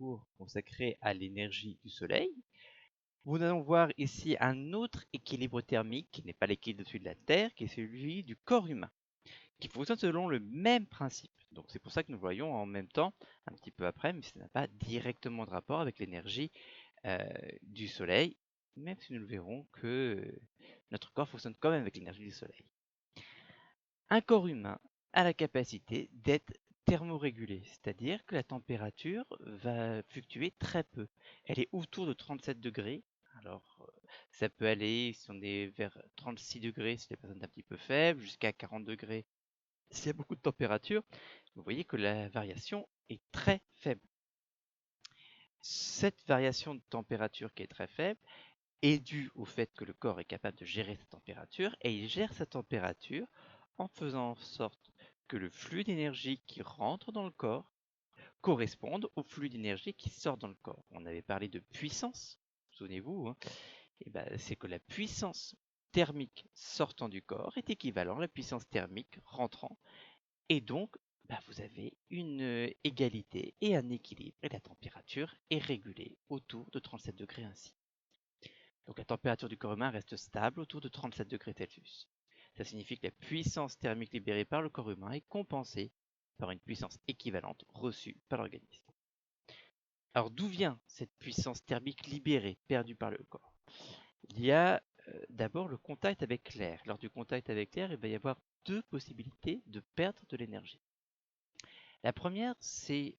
cours consacré à l'énergie du soleil. Nous allons voir ici un autre équilibre thermique qui n'est pas l'équilibre de celui de la Terre, qui est celui du corps humain, qui fonctionne selon le même principe. Donc c'est pour ça que nous voyons en même temps, un petit peu après, mais ça n'a pas directement de rapport avec l'énergie du soleil, même si nous le verrons que notre corps fonctionne quand même avec l'énergie du soleil. Un corps humain a la capacité d'être thermorégulé, c'est-à-dire que la température va fluctuer très peu. Elle est autour de 37 degrés. Alors, ça peut aller, si on est vers 36 degrés, si la personne est un petit peu faible, jusqu'à 40 degrés, s'il y a beaucoup de température. Vous voyez que la variation est très faible. Cette variation de température qui est très faible est due au fait que le corps est capable de gérer sa température, et il gère sa température en faisant en sorte que le flux d'énergie qui rentre dans le corps corresponde au flux d'énergie qui sort dans le corps. On avait parlé de puissance, souvenez-vous, hein, et ben, c'est que la puissance thermique sortant du corps est équivalent à la puissance thermique rentrant, et donc vous avez une égalité et un équilibre, et la température est régulée autour de 37 degrés ainsi. Donc la température du corps humain reste stable autour de 37 degrés Celsius. Ça signifie que la puissance thermique libérée par le corps humain est compensée par une puissance équivalente reçue par l'organisme. Alors d'où vient cette puissance thermique libérée, perdue par le corps? Il y a d'abord le contact avec l'air. Lors du contact avec l'air, il va y avoir deux possibilités de perdre de l'énergie. La première, c'est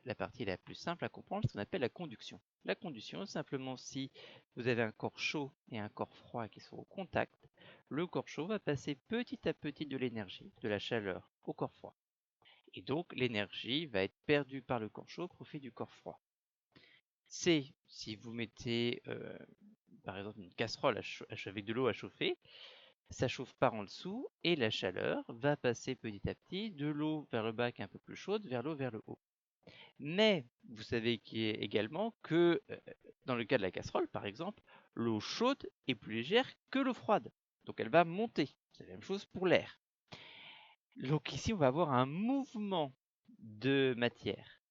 la partie la plus simple à comprendre, ce qu'on appelle la conduction. La conduction, simplement si vous avez un corps chaud et un corps froid qui sont au contact, le corps chaud va passer petit à petit de l'énergie, de la chaleur, au corps froid. Et donc l'énergie va être perdue par le corps chaud au profit du corps froid. C'est si vous mettez par exemple une casserole avec de l'eau à chauffer, ça chauffe par en dessous et la chaleur va passer petit à petit de l'eau vers le bas qui est un peu plus chaude vers l'eau vers le haut. Mais vous savez également que dans le cas de la casserole par exemple, l'eau chaude est plus légère que l'eau froide. Donc elle va monter. C'est la même chose pour l'air. Donc ici on va avoir un mouvement de matière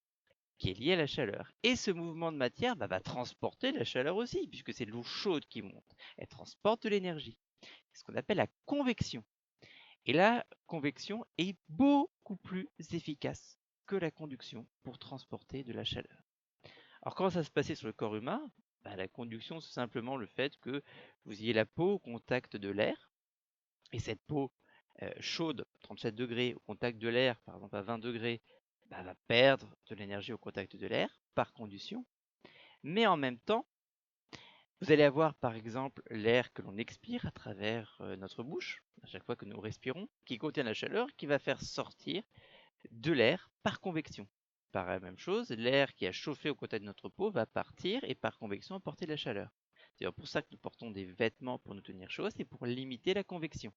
qui est lié à la chaleur. Et ce mouvement de matière va transporter la chaleur aussi, puisque c'est l'eau chaude qui monte. Elle transporte de l'énergie. C'est ce qu'on appelle la convection. Et la convection est beaucoup plus efficace que la conduction pour transporter de la chaleur. Alors comment ça se passait sur le corps humain? La conduction, c'est simplement le fait que vous ayez la peau au contact de l'air, et cette peau chaude, 37 degrés, au contact de l'air, par exemple à 20 degrés, va perdre de l'énergie au contact de l'air, par conduction. Mais en même temps, vous allez avoir par exemple l'air que l'on expire à travers notre bouche, à chaque fois que nous respirons, qui contient la chaleur, qui va faire sortir de l'air par convection. Par la même chose, l'air qui a chauffé au contact de notre peau va partir et par convection apporter de la chaleur. C'est pour ça que nous portons des vêtements pour nous tenir chaud, c'est pour limiter la convection.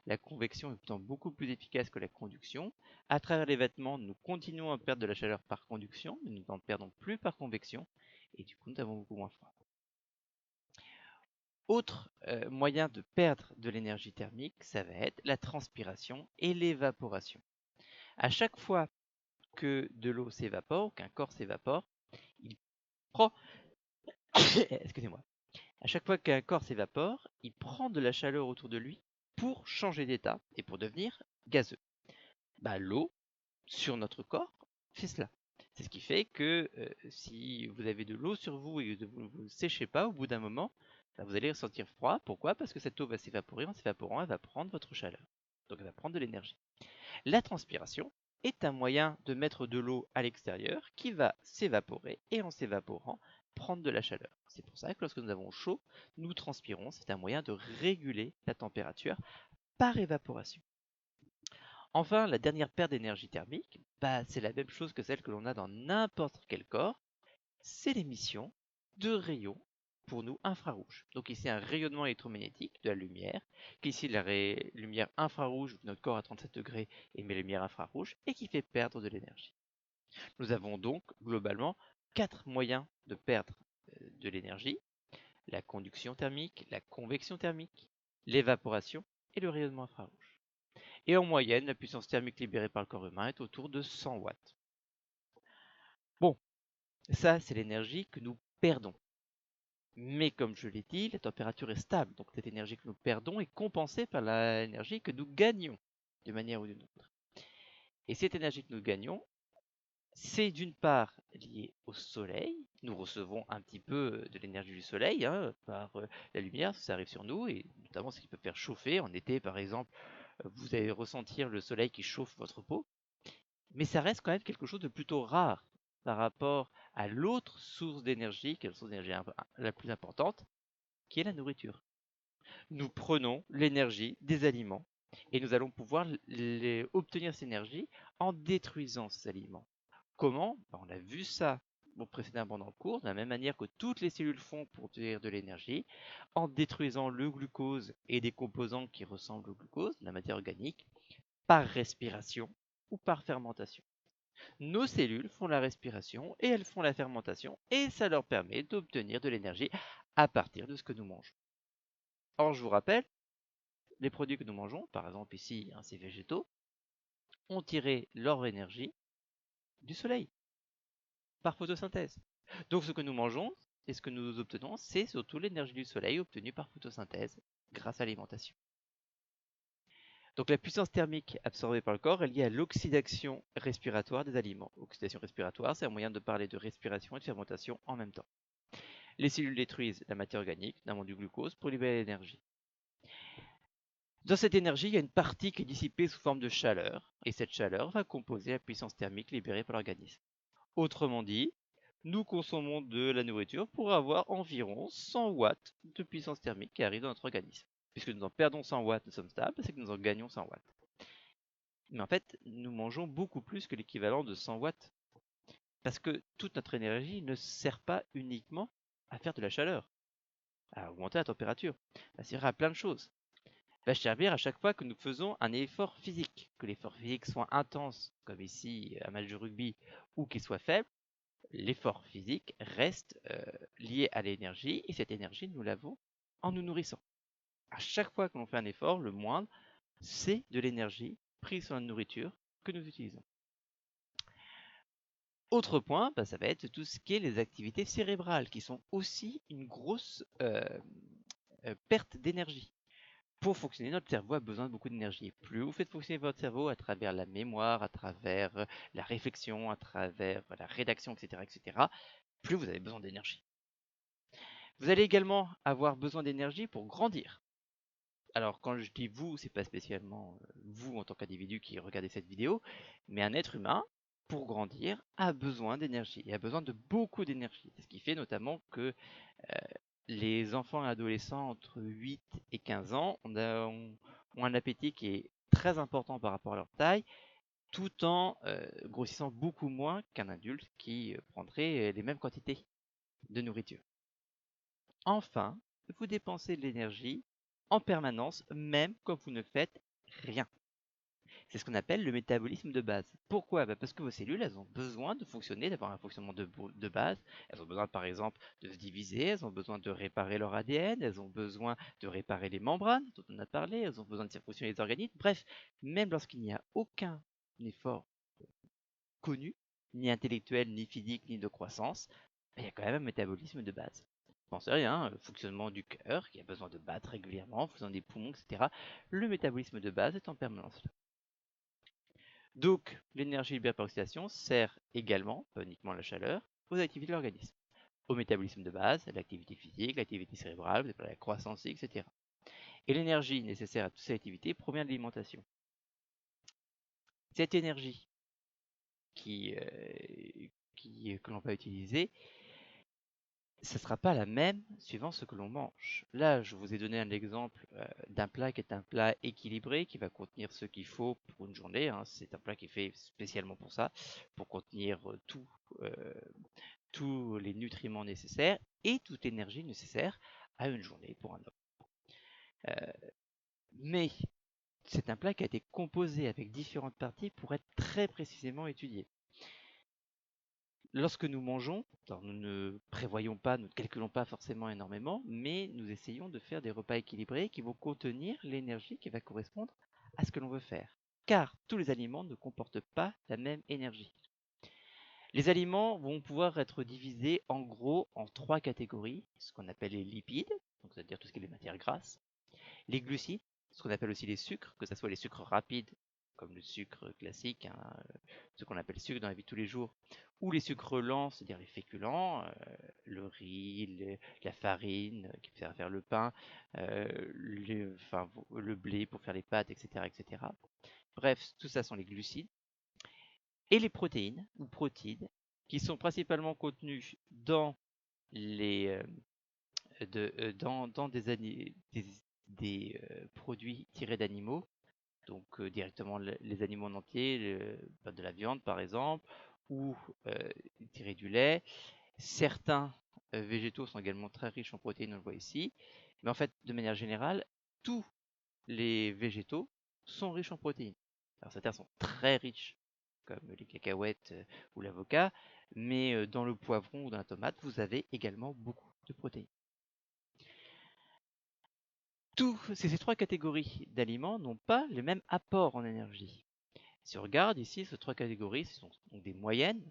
La convection étant beaucoup plus efficace que la conduction, à travers les vêtements, nous continuons à perdre de la chaleur par conduction, mais nous n'en perdons plus par convection, et du coup nous avons beaucoup moins froid. Autre moyen de perdre de l'énergie thermique, ça va être la transpiration et l'évaporation. À chaque fois que de l'eau s'évapore, qu'un corps s'évapore, il prend excusez-moi. À chaque fois qu'un corps s'évapore, il prend de la chaleur autour de lui pour changer d'état et pour devenir gazeux. L'eau sur notre corps fait cela. C'est ce qui fait que si vous avez de l'eau sur vous et que vous ne vous séchez pas, au bout d'un moment, vous allez ressentir froid. Pourquoi? Parce que cette eau va s'évaporer. En s'évaporant, elle va prendre votre chaleur. Donc elle va prendre de l'énergie. La transpiration est un moyen de mettre de l'eau à l'extérieur qui va s'évaporer et en s'évaporant, prendre de la chaleur. C'est pour ça que lorsque nous avons chaud, nous transpirons. C'est un moyen de réguler la température par évaporation. Enfin, la dernière perte d'énergie thermique, c'est la même chose que celle que l'on a dans n'importe quel corps, c'est l'émission de rayons, pour nous, infrarouges. Donc ici, un rayonnement électromagnétique de la lumière, qui ici la lumière infrarouge, notre corps à 37 degrés émet la lumière infrarouge, et qui fait perdre de l'énergie. Nous avons donc, globalement, 4 moyens de perdre de l'énergie: la conduction thermique, la convection thermique, l'évaporation et le rayonnement infrarouge. Et en moyenne, la puissance thermique libérée par le corps humain est autour de 100 watts. Bon, Ça, c'est l'énergie que nous perdons. Mais comme je l'ai dit, la température est stable, donc cette énergie que nous perdons est compensée par l'énergie que nous gagnons, d'une manière ou d'une autre. Et cette énergie que nous gagnons, c'est d'une part lié au soleil. Nous recevons un petit peu de l'énergie du soleil par la lumière, ça arrive sur nous, et notamment ce qui peut faire chauffer. En été, par exemple, vous allez ressentir le soleil qui chauffe votre peau. Mais ça reste quand même quelque chose de plutôt rare par rapport à l'autre source d'énergie, qui est la source d'énergie la plus importante, qui est la nourriture. Nous prenons l'énergie des aliments et nous allons pouvoir obtenir cette énergie en détruisant ces aliments. Comment? On a vu ça précédemment dans le cours, de la même manière que toutes les cellules font pour obtenir de l'énergie, en détruisant le glucose et des composants qui ressemblent au glucose, la matière organique, par respiration ou par fermentation. Nos cellules font la respiration et elles font la fermentation et ça leur permet d'obtenir de l'énergie à partir de ce que nous mangeons. Or, je vous rappelle, les produits que nous mangeons, par exemple ici ces végétaux, ont tiré leur énergie du soleil, par photosynthèse. Donc ce que nous mangeons et ce que nous obtenons, c'est surtout l'énergie du soleil obtenue par photosynthèse grâce à l'alimentation. Donc la puissance thermique absorbée par le corps est liée à l'oxydation respiratoire des aliments. Oxydation respiratoire, c'est un moyen de parler de respiration et de fermentation en même temps. Les cellules détruisent la matière organique, notamment du glucose, pour libérer l'énergie. Dans cette énergie, il y a une partie qui est dissipée sous forme de chaleur, et cette chaleur va composer la puissance thermique libérée par l'organisme. Autrement dit, nous consommons de la nourriture pour avoir environ 100 watts de puissance thermique qui arrive dans notre organisme. Puisque nous en perdons 100 watts, nous sommes stables, c'est que nous en gagnons 100 watts. Mais en fait, nous mangeons beaucoup plus que l'équivalent de 100 watts. Parce que toute notre énergie ne sert pas uniquement à faire de la chaleur, à augmenter la température. Elle sert à plein de choses. Va servir à chaque fois que nous faisons un effort physique, que l'effort physique soit intense, comme ici un match de rugby, ou qu'il soit faible, l'effort physique reste lié à l'énergie, et cette énergie, nous l'avons en nous nourrissant. À chaque fois que l'on fait un effort, le moindre, c'est de l'énergie prise sur la nourriture que nous utilisons. Autre point, ça va être tout ce qui est les activités cérébrales, qui sont aussi une grosse perte d'énergie. Pour fonctionner, notre cerveau a besoin de beaucoup d'énergie. Plus vous faites fonctionner votre cerveau à travers la mémoire, à travers la réflexion, à travers la rédaction, etc., plus vous avez besoin d'énergie. Vous allez également avoir besoin d'énergie pour grandir. Alors, quand je dis vous, c'est pas spécialement vous en tant qu'individu qui regardez cette vidéo, mais un être humain, pour grandir, a besoin d'énergie et a besoin de beaucoup d'énergie. C'est ce qui fait notamment que les enfants et adolescents entre 8 et 15 ans ont un appétit qui est très important par rapport à leur taille, tout en grossissant beaucoup moins qu'un adulte qui prendrait les mêmes quantités de nourriture. Enfin, vous dépensez de l'énergie en permanence, même quand vous ne faites rien. C'est ce qu'on appelle le métabolisme de base. Pourquoi? Parce que vos cellules, elles ont besoin de fonctionner, d'avoir un fonctionnement de base. Elles ont besoin, par exemple, de se diviser, elles ont besoin de réparer leur ADN, elles ont besoin de réparer les membranes dont on a parlé, elles ont besoin de faire fonctionner les organismes. Bref, même lorsqu'il n'y a aucun effort connu, ni intellectuel, ni physique, ni de croissance, il y a quand même un métabolisme de base. Pensez à rien, fonctionnement du cœur, qui a besoin de battre régulièrement, fonctionnement des poumons, etc. Le métabolisme de base est en permanence là. Donc, l'énergie libérée par oxydation sert également, pas uniquement à la chaleur, aux activités de l'organisme. Au métabolisme de base, à l'activité physique, l'activité cérébrale, la croissance, etc. Et l'énergie nécessaire à toutes ces activités provient de l'alimentation. Cette énergie que l'on va utiliser, ce ne sera pas la même suivant ce que l'on mange. Là, je vous ai donné un exemple d'un plat qui est un plat équilibré, qui va contenir ce qu'il faut pour une journée. C'est un plat qui est fait spécialement pour ça, pour contenir tous les nutriments nécessaires et toute l'énergie nécessaire à une journée pour un homme. Mais c'est un plat qui a été composé avec différentes parties pour être très précisément étudié. Lorsque nous mangeons, alors nous ne prévoyons pas, nous ne calculons pas forcément énormément, mais nous essayons de faire des repas équilibrés qui vont contenir l'énergie qui va correspondre à ce que l'on veut faire. Car tous les aliments ne comportent pas la même énergie. Les aliments vont pouvoir être divisés en gros en 3 catégories, ce qu'on appelle les lipides, donc c'est-à-dire tout ce qui est les matières grasses, les glucides, ce qu'on appelle aussi les sucres, que ce soit les sucres rapides, comme le sucre classique, hein, ce qu'on appelle sucre dans la vie de tous les jours, ou les sucres lents, c'est-à-dire les féculents, le riz, la farine qui sert à faire le pain, le blé pour faire les pâtes, etc., etc. Bref, tout ça sont les glucides. Et les protéines, ou protides, qui sont principalement contenues dans les, dans des produits tirés d'animaux, donc directement les animaux en entier, de la viande par exemple, ou tirés du lait. Certains végétaux sont également très riches en protéines, on le voit ici, mais en fait, de manière générale, tous les végétaux sont riches en protéines. Alors certains sont très riches, comme les cacahuètes ou l'avocat, mais dans le poivron ou dans la tomate, vous avez également beaucoup de protéines. Ces 3 catégories d'aliments n'ont pas le même apport en énergie. Si on regarde ici, ces 3 catégories, ce sont donc des moyennes.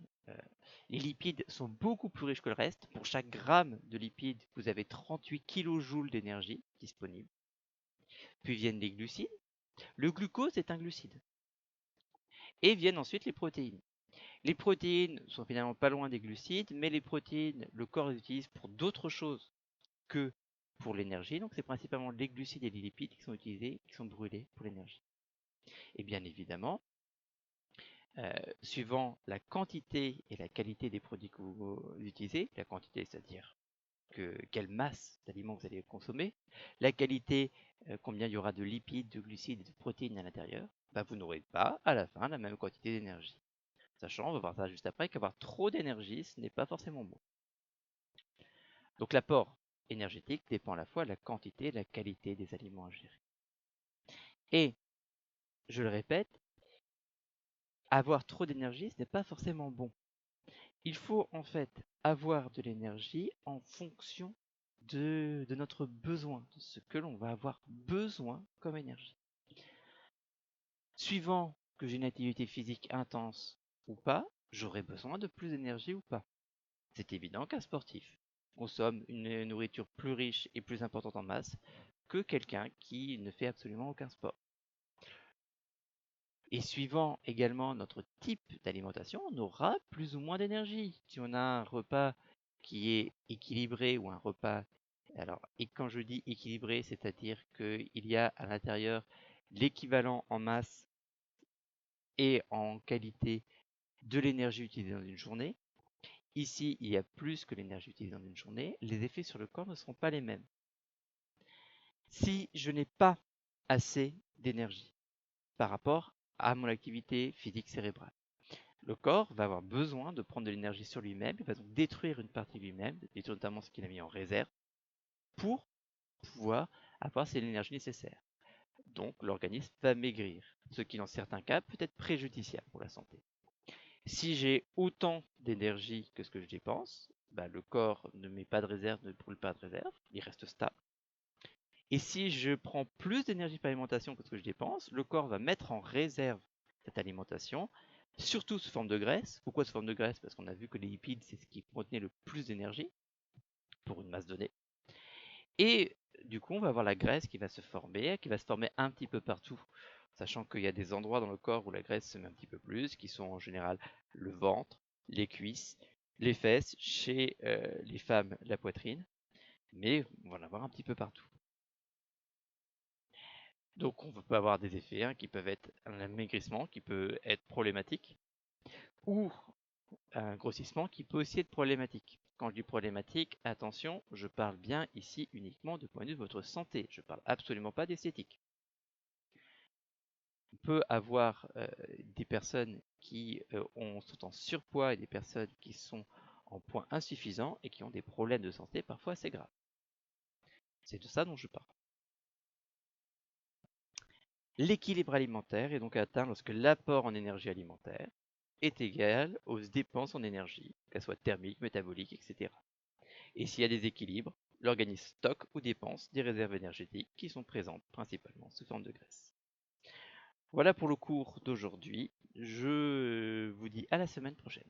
Les lipides sont beaucoup plus riches que le reste. Pour chaque gramme de lipides, vous avez 38 kJ d'énergie disponible. Puis viennent les glucides. Le glucose est un glucide. Et viennent ensuite les protéines. Les protéines sont finalement pas loin des glucides, mais les protéines, le corps les utilise pour d'autres choses que pour l'énergie. Donc c'est principalement les glucides et les lipides qui sont utilisés, qui sont brûlés pour l'énergie. Et bien évidemment, suivant la quantité et la qualité des produits que vous utilisez, la quantité c'est-à-dire quelle masse d'aliments vous allez consommer, la qualité, combien il y aura de lipides, de glucides et de protéines à l'intérieur, vous n'aurez pas à la fin la même quantité d'énergie. Sachant, on va voir ça juste après, qu'avoir trop d'énergie, ce n'est pas forcément bon. Donc l'apport énergétique dépend à la fois de la quantité et de la qualité des aliments ingérés. Et, je le répète, avoir trop d'énergie, ce n'est pas forcément bon. Il faut en fait avoir de l'énergie en fonction de notre besoin, de ce que l'on va avoir besoin comme énergie. Suivant que j'ai une activité physique intense ou pas, j'aurai besoin de plus d'énergie ou pas. C'est évident qu'un sportif consomme une nourriture plus riche et plus importante en masse que quelqu'un qui ne fait absolument aucun sport. Et suivant également notre type d'alimentation, on aura plus ou moins d'énergie. Si on a un repas qui est équilibré ou un repas... Alors, et quand je dis équilibré, c'est-à-dire qu'il y a à l'intérieur l'équivalent en masse et en qualité de l'énergie utilisée dans une journée. Ici, il y a plus que l'énergie utilisée dans une journée. Les effets sur le corps ne seront pas les mêmes. Si je n'ai pas assez d'énergie par rapport à mon activité physique cérébrale, le corps va avoir besoin de prendre de l'énergie sur lui-même, il va donc détruire une partie de lui-même, détruire notamment ce qu'il a mis en réserve, pour pouvoir avoir l'énergie nécessaire. Donc l'organisme va maigrir, ce qui dans certains cas peut être préjudiciable pour la santé. Si j'ai autant d'énergie que ce que je dépense, le corps ne met pas de réserve, ne brûle pas de réserve, il reste stable. Et si je prends plus d'énergie par alimentation que ce que je dépense, le corps va mettre en réserve cette alimentation, surtout sous forme de graisse. Pourquoi sous forme de graisse? Parce qu'on a vu que les lipides, c'est ce qui contenait le plus d'énergie pour une masse donnée. Et du coup, on va avoir la graisse qui va se former un petit peu partout, sachant qu'il y a des endroits dans le corps où la graisse se met un petit peu plus, qui sont en général le ventre, les cuisses, les fesses, chez les femmes, la poitrine, mais on va en avoir un petit peu partout. Donc on peut avoir des effets qui peuvent être un amaigrissement qui peut être problématique, ou un grossissement qui peut aussi être problématique. Quand je dis problématique, attention, je parle bien ici uniquement du point de vue de votre santé. Je ne parle absolument pas d'esthétique. On peut avoir des personnes qui sont en surpoids et des personnes qui sont en poids insuffisant et qui ont des problèmes de santé parfois assez graves. C'est de ça dont je parle. L'équilibre alimentaire est donc atteint lorsque l'apport en énergie alimentaire est égal aux dépenses en énergie, qu'elles soient thermiques, métaboliques, etc. Et s'il y a des équilibres, l'organisme stocke ou dépense des réserves énergétiques qui sont présentes principalement sous forme de graisse. Voilà pour le cours d'aujourd'hui. Je vous dis à la semaine prochaine.